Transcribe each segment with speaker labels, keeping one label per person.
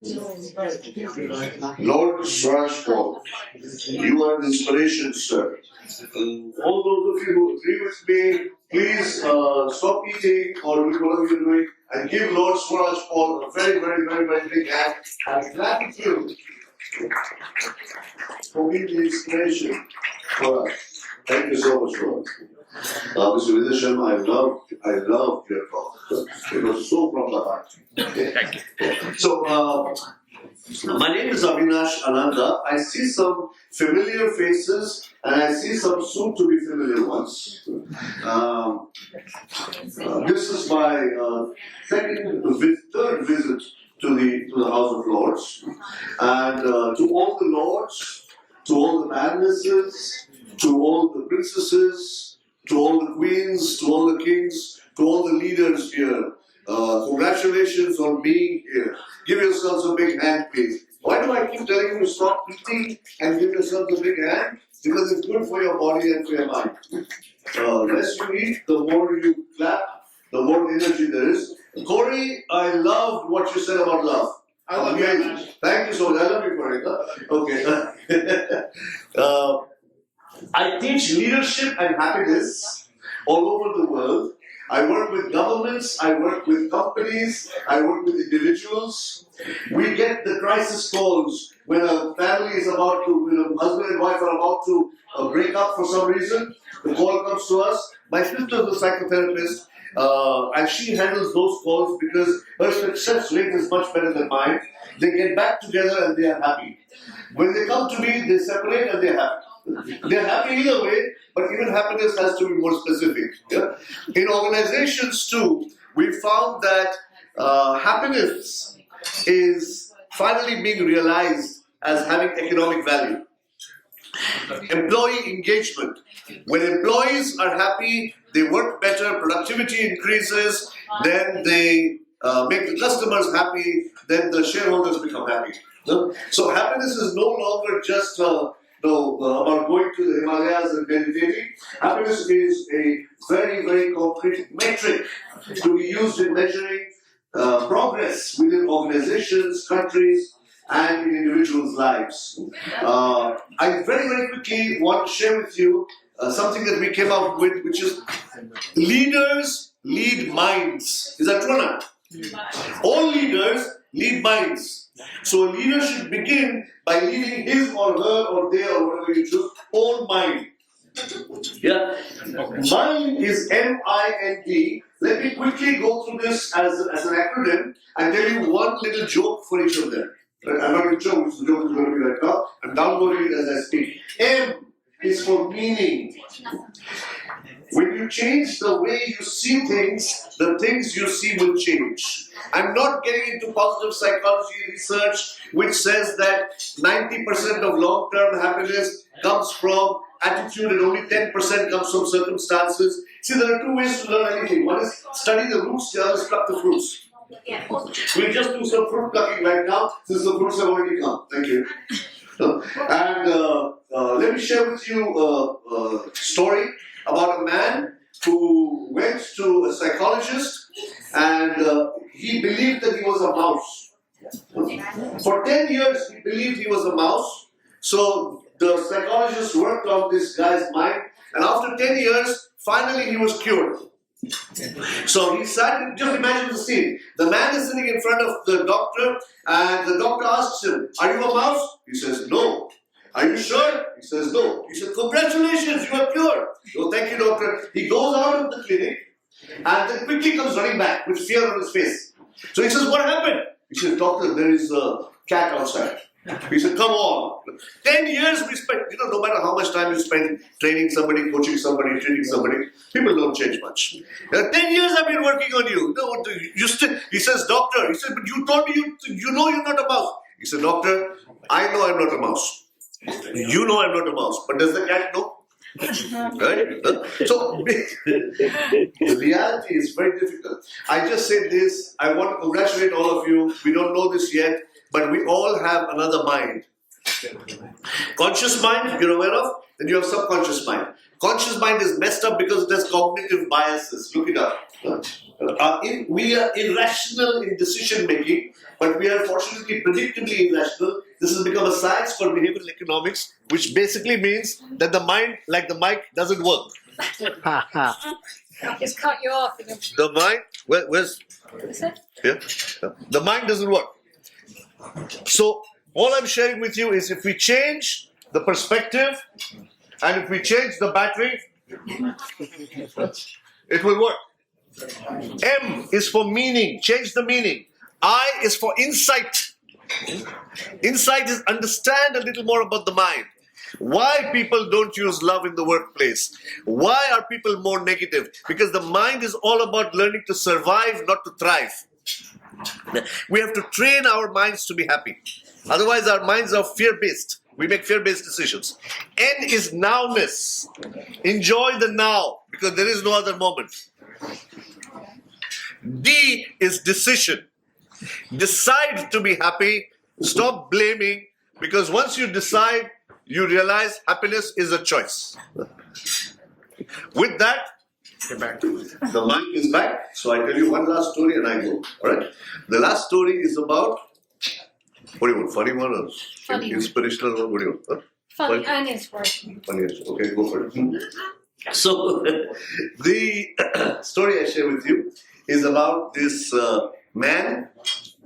Speaker 1: Lord Swaraj Paul, you are an inspiration, sir. All those of you who agree with me, please stop eating or doing whatever you're doing and give Lord Swaraj Paul a very, very, very, very big hand and gratitude for being the inspiration for us. Thank you so much, Lord. Mr. Avinash Ananda, I love your talk. It was so from the heart. Okay?
Speaker 2: Thank you.
Speaker 1: So, my name is Avinash Ananda. I see some familiar faces and I see some soon to be familiar ones. This is my third visit to the House of Lords. And to all the lords, to all the baronesses, to all the princesses, to all the queens, to all the kings, to all the leaders here. Congratulations on being here. Give yourselves a big hand, please. Why do I keep telling you to stop eating and give yourselves a big hand? Because it's good for your body and for your mind. The less you eat, the more you clap, the more energy there is. Corey, I loved what you said about love.
Speaker 3: I love you.
Speaker 1: Thank you so much. I love you for it. Okay. I teach leadership and happiness all over the world. I work with governments, I work with companies, I work with individuals. We get the crisis calls when a family is about to, husband and wife are about to break up for some reason. The call comes to us. My sister is a psychotherapist, and she handles those calls because her success rate is much better than mine. They get back together and they are happy. When they come to me, they separate and they're happy. They're happy either way, but even happiness has to be more specific. Yeah? In organizations too, we found that happiness is finally being realized as having economic value. Employee engagement. When employees are happy, they work better, productivity increases, then they make the customers happy, then the shareholders become happy. So happiness is no longer just about going to the Himalayas and meditating. Happiness is a very, very concrete metric to be used in measuring progress within organizations, countries, and in individuals' lives. I very, very quickly want to share with you something that we came up with, which is leaders lead minds. Is that true or not? All leaders lead minds. So a leader should begin by leading his or her or their or whatever you choose own mind. Yeah, mind is M-I-N-D. Let me quickly go through this as an acronym and tell you one little joke for each of them. I'm not going to joke, the joke is going to be right now. I'm downloading it as I speak. M is for meaning. When you change the way you see things, the things you see will change. I'm not getting into positive psychology research which says that 90% of long-term happiness comes from attitude and only 10% comes from circumstances. See, there are two ways to learn anything. One is study the roots, the other is pluck the fruits. We'll just do some fruit plucking right now since the fruits have already come. Thank you. And let me share with you a story about a man who went to a psychologist and he believed that he was a mouse. For 10 years he believed he was a mouse. So the psychologist worked on this guy's mind and after 10 years finally he was cured. So he sat, just imagine the scene. The man is sitting in front of the doctor and the doctor asks him, "Are you a mouse?" He says, "No." "Are you sure?" He says, "No." He said, "Congratulations, you are cured." "Oh, thank you, doctor." He goes out of the clinic and then quickly comes running back with fear on his face. So he says, "What happened?" He says, "Doctor, there is a cat outside." He said, "Come on. 10 years we spent, no matter how much time you spend training somebody, coaching somebody, treating somebody, people don't change much. 10 years I've been working on you. No, you still, he says, "Doctor," he said, "but you told me you know you're not a mouse." He said, "Doctor, I know I'm not a mouse. You know I'm not a mouse, but does the cat know?" Right? So the reality is very difficult. I just said this. I want to congratulate all of you. We don't know this yet, but we all have another mind. Conscious mind, you're aware of, then you have subconscious mind. Conscious mind is messed up because it has cognitive biases. Look it up. We are irrational in decision making, but we are fortunately predictably irrational. This has become a science for behavioral economics, which basically means that the mind, like the mic, doesn't work.
Speaker 2: Just cut you off.
Speaker 1: The mind, where's here? The mind doesn't work. So all I'm sharing with you is if we change the perspective and if we change the battery, it will work. M is for meaning. Change the meaning. I is for insight. Insight is understand a little more about the mind. Why people don't use love in the workplace? Why are people more negative? Because the mind is all about learning to survive, not to thrive. We have to train our minds to be happy. Otherwise, our minds are fear-based. We make fear-based decisions. N is nowness. Enjoy the now, because there is no other moment. D is decision. Decide to be happy. Stop blaming, because once you decide, you realize happiness is a choice. With that, the mic is back. So I tell you one last story and I go. All right. The last story is about, what do you want? Funny one or
Speaker 2: Funny.
Speaker 1: Inspirational one? What do you want?
Speaker 2: Funny and inspirational.
Speaker 1: Funny. Okay, go for it. So the story I share with you is about this man.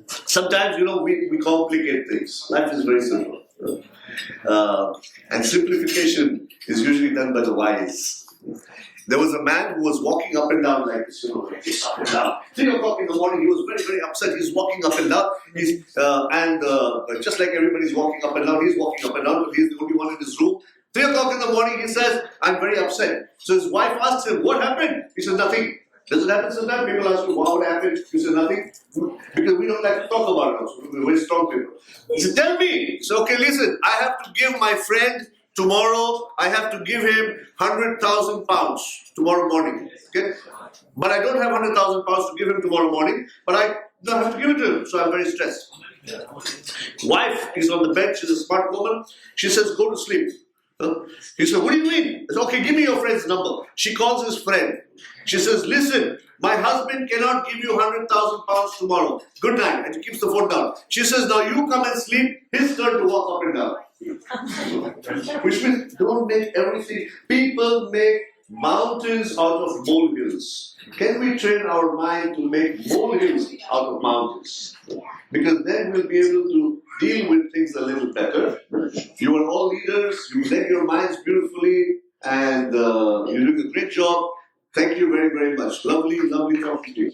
Speaker 1: Sometimes, we complicate things. Life is very simple. And simplification is usually done by the wise. There was a man who was walking up and down like this, like this, up and down. 3 o'clock in the morning, he was very, very upset. He's walking up and down. Just like everybody's walking up and down, he's walking up and down, but he's the only one in his room. 3 o'clock in the morning, he says, I'm very upset. So his wife asks him, what happened? He says, nothing. Does it happen sometimes? People ask you, what happened? You say, nothing. Because we don't like to talk about it also. We're very strong people. He said, tell me. So, okay, listen, I have to give my friend tomorrow, I have to give him 100,000 pounds tomorrow morning. Okay? But I don't have 100,000 pounds to give him tomorrow morning, but I don't have to give it to him, so I'm very stressed. Wife is on the bed, she's a smart woman. She says, go to sleep. He said, what do you mean? I said, okay, give me your friend's number. She calls his friend. She says, listen, my husband cannot give you 100,000 pounds tomorrow. Good night. And she keeps the phone down. She says, now you come and sleep. His turn to walk up and down. Which means don't make everything. People make mountains out of molehills. Can we train our mind to make molehills out of mountains? Because then we'll be able to deal with things a little better. You are all leaders. You led your minds beautifully, and you're doing a great job. Thank you very, very much. Lovely, lovely talking to you.